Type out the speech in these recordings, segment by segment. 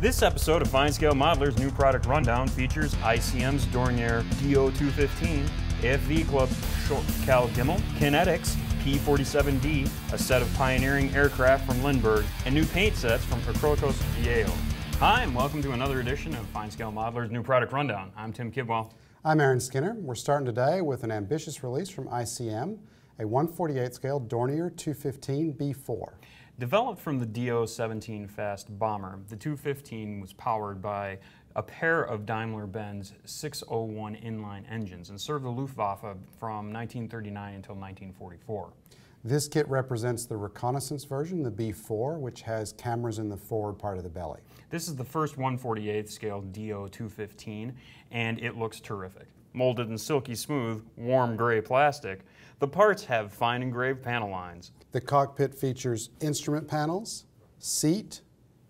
This episode of FineScale Modeler's new product rundown features ICM's Dornier Do 215, AFV Club Sho't Kal Gimel, Kinetic's P-47D, a set of pioneering aircraft from Lindberg, and new paint sets from Acrylicos Vallejo. Hi, and welcome to another edition of FineScale Modeler's new product rundown. I'm Tim Kidwell. I'm Aaron Skinner. We're starting today with an ambitious release from ICM, a 1/48 scale Dornier 215 B4. Developed from the Do-17 fast bomber, the 215 was powered by a pair of Daimler-Benz 601 inline engines and served the Luftwaffe from 1939 until 1944. This kit represents the reconnaissance version, the B4, which has cameras in the forward part of the belly. This is the first 1/48 scale Do-215, and it looks terrific. Molded in silky smooth, warm gray plastic, the parts have fine engraved panel lines. The cockpit features instrument panels, seat,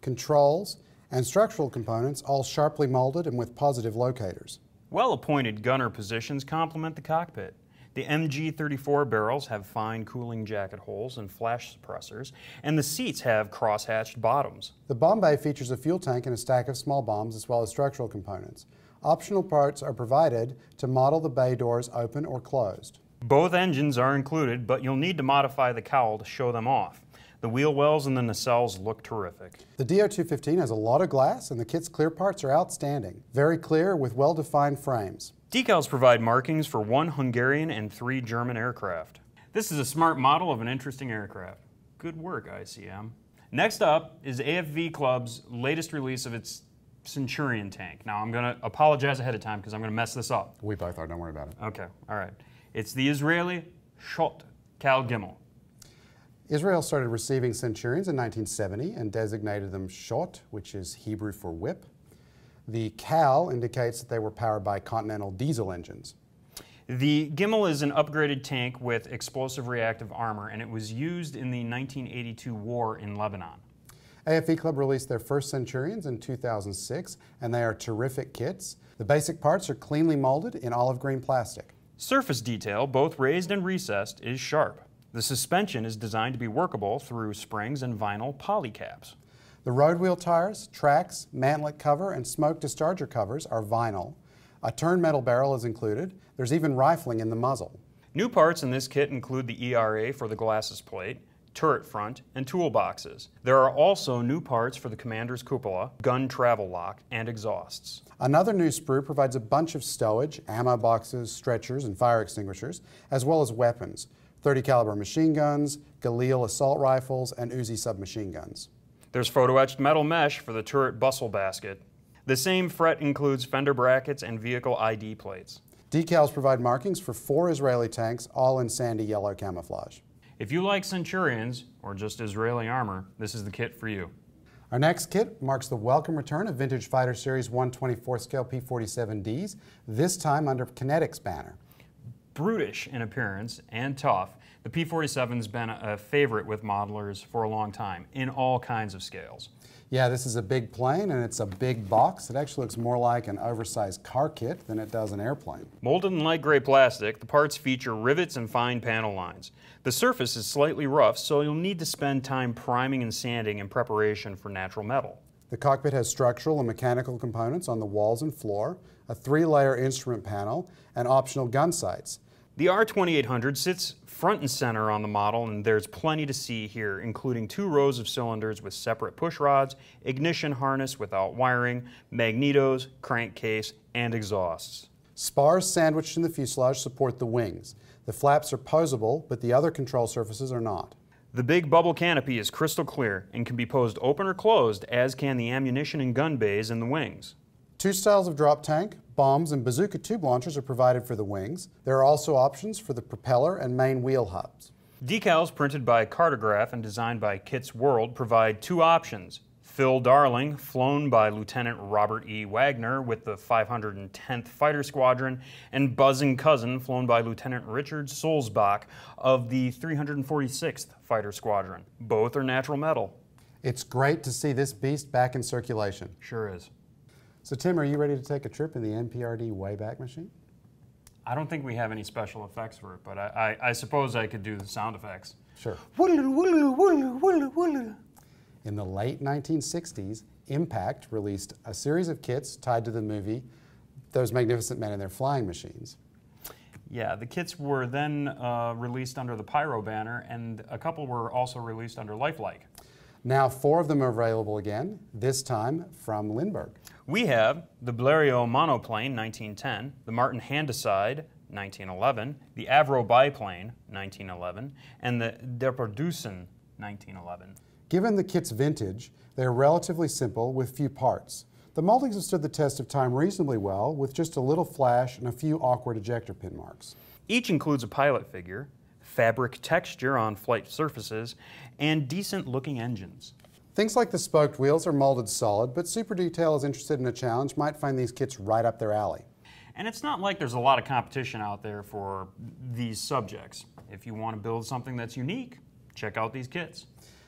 controls, and structural components, all sharply molded and with positive locators. Well-appointed gunner positions complement the cockpit. The MG-34 barrels have fine cooling jacket holes and flash suppressors, and the seats have cross-hatched bottoms. The bomb bay features a fuel tank and a stack of small bombs, as well as structural components. Optional parts are provided to model the bay doors open or closed. Both engines are included, but you'll need to modify the cowl to show them off. The wheel wells and the nacelles look terrific. The Do-215 has a lot of glass, and the kit's clear parts are outstanding. Very clear with well-defined frames. Decals provide markings for 1 Hungarian and 3 German aircraft. This is a smart model of an interesting aircraft. Good work, ICM. Next up is AFV Club's latest release of its Centurion tank. Now, I'm going to apologize ahead of time because I'm going to mess this up. We both are, don't worry about it. Okay, all right. It's the Israeli Sho't Kal Gimel. Israel started receiving Centurions in 1970 and designated them Sho't, which is Hebrew for whip. The Kal indicates that they were powered by Continental diesel engines. The Gimel is an upgraded tank with explosive reactive armor, and it was used in the 1982 war in Lebanon. AFV Club released their first Centurions in 2006, and they are terrific kits. The basic parts are cleanly molded in olive green plastic. Surface detail, both raised and recessed, is sharp. The suspension is designed to be workable through springs and vinyl polycaps. The road wheel tires, tracks, mantlet cover, and smoke discharger covers are vinyl. A turn metal barrel is included. There's even rifling in the muzzle. New parts in this kit include the ERA for the glasses plate, turret front, and toolboxes. There are also new parts for the commander's cupola, gun travel lock, and exhausts. Another new sprue provides a bunch of stowage, ammo boxes, stretchers, and fire extinguishers, as well as weapons, .30 caliber machine guns, Galil assault rifles, and Uzi submachine guns. There's photo-etched metal mesh for the turret bustle basket. The same fret includes fender brackets and vehicle ID plates. Decals provide markings for 4 Israeli tanks, all in sandy yellow camouflage. If you like Centurions, or just Israeli armor, this is the kit for you. Our next kit marks the welcome return of Vintage Fighter Series 1/24 scale P-47Ds, this time under Kinetic's banner. Brutish in appearance and tough, the P-47's been a favorite with modelers for a long time, in all kinds of scales. Yeah, this is a big plane and it's a big box. It actually looks more like an oversized car kit than it does an airplane. Molded in light gray plastic, the parts feature rivets and fine panel lines. The surface is slightly rough, so you'll need to spend time priming and sanding in preparation for natural metal. The cockpit has structural and mechanical components on the walls and floor, a 3-layer instrument panel, and optional gun sights. The R2800 sits front and center on the model, and there's plenty to see here, including 2 rows of cylinders with separate push rods, ignition harness without wiring, magnetos, crankcase, and exhausts. Spars sandwiched in the fuselage support the wings. The flaps are posable, but the other control surfaces are not. The big bubble canopy is crystal clear and can be posed open or closed, as can the ammunition and gun bays in the wings. 2 styles of drop tank, bombs, and bazooka tube launchers are provided for the wings. There are also options for the propeller and main wheel hubs. Decals printed by Cartograph and designed by Kit's World provide 2 options. Phil Darling, flown by Lieutenant Robert E. Wagner with the 510th Fighter Squadron, and Buzzing Cousin, flown by Lieutenant Richard Sulzbach of the 346th Fighter Squadron. Both are natural metal. It's great to see this beast back in circulation. Sure is. So Tim, are you ready to take a trip in the NPRD Wayback Machine? I don't think we have any special effects for it, but I suppose I could do the sound effects. Sure. In the late 1960s, Impact released a series of kits tied to the movie Those Magnificent Men and Their Flying Machines. Yeah, the kits were then released under the Pyro banner, and a couple were also released under Lifelike. Now 4 of them are available again, this time from Lindberg. We have the Blériot monoplane, 1910, the Martin Handicide, 1911, the Avro biplane, 1911, and the Deperdusen, 1911. Given the kit's vintage, they are relatively simple with few parts. The moldings have stood the test of time reasonably well, with just a little flash and a few awkward ejector pin marks. Each includes a pilot figure, fabric texture on flight surfaces, and decent-looking engines. Things like the spoked wheels are molded solid, but Super Detail is interested in a challenge might find these kits right up their alley. And it's not like there's a lot of competition out there for these subjects. If you want to build something that's unique, check out these kits.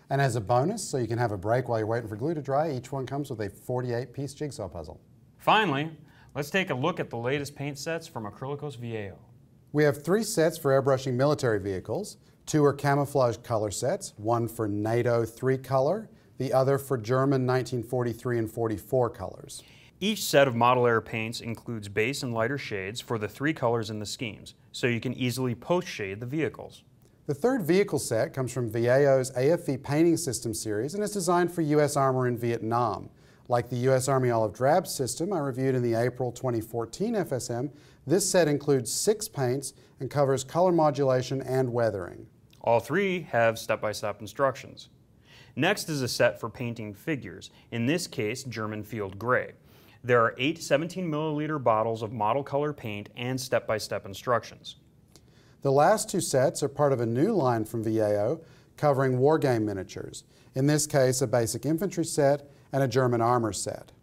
And as a bonus, so you can have a break while you're waiting for glue to dry, each one comes with a 48-piece jigsaw puzzle. Finally, let's take a look at the latest paint sets from Acrylicos Vallejo. We have 3 sets for airbrushing military vehicles. 2 are camouflage color sets, one for NATO 3-color, the other for German 1943 and 44 colors. Each set of model air paints includes base and lighter shades for the 3 colors in the schemes, so you can easily post-shade the vehicles. The 3rd vehicle set comes from Vallejo's AFV painting system series and is designed for U.S. armor in Vietnam. Like the U.S. Army Olive Drab system I reviewed in the April 2014 FSM, this set includes 6 paints and covers color modulation and weathering. All 3 have step-by-step instructions. Next is a set for painting figures, in this case German Field Gray. There are 8 17 milliliter bottles of model color paint and step-by-step instructions. The last 2 sets are part of a new line from Vallejo covering wargame miniatures, in this case a basic infantry set and a German armor set.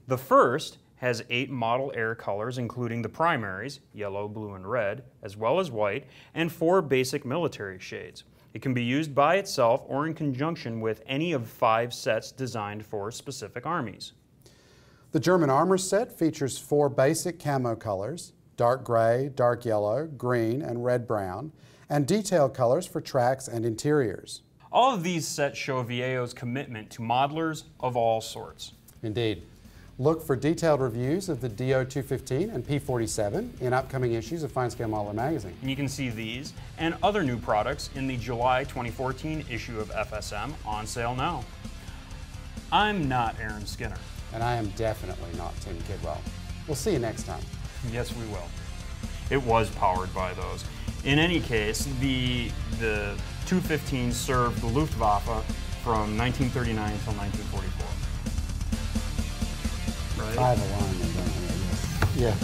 The first has 8 model air colors including the primaries, yellow, blue, and red, as well as white, and 4 basic military shades. It can be used by itself or in conjunction with any of 5 sets designed for specific armies. The German armor set features 4 basic camo colors, dark gray, dark yellow, green, and red-brown, and detailed colors for tracks and interiors. All of these sets show Vallejo's commitment to modelers of all sorts. Indeed. Look for detailed reviews of the DO-215 and P-47 in upcoming issues of FineScale Modeler magazine. And you can see these and other new products in the July 2014 issue of FSM on sale now. I'm not Aaron Skinner. And I am definitely not Tim Kidwell. We'll see you next time. Yes, we will. It was powered by those. In any case, the 215 served the Luftwaffe from 1939 until 1944. Right? I have a line there, don't I? Yeah.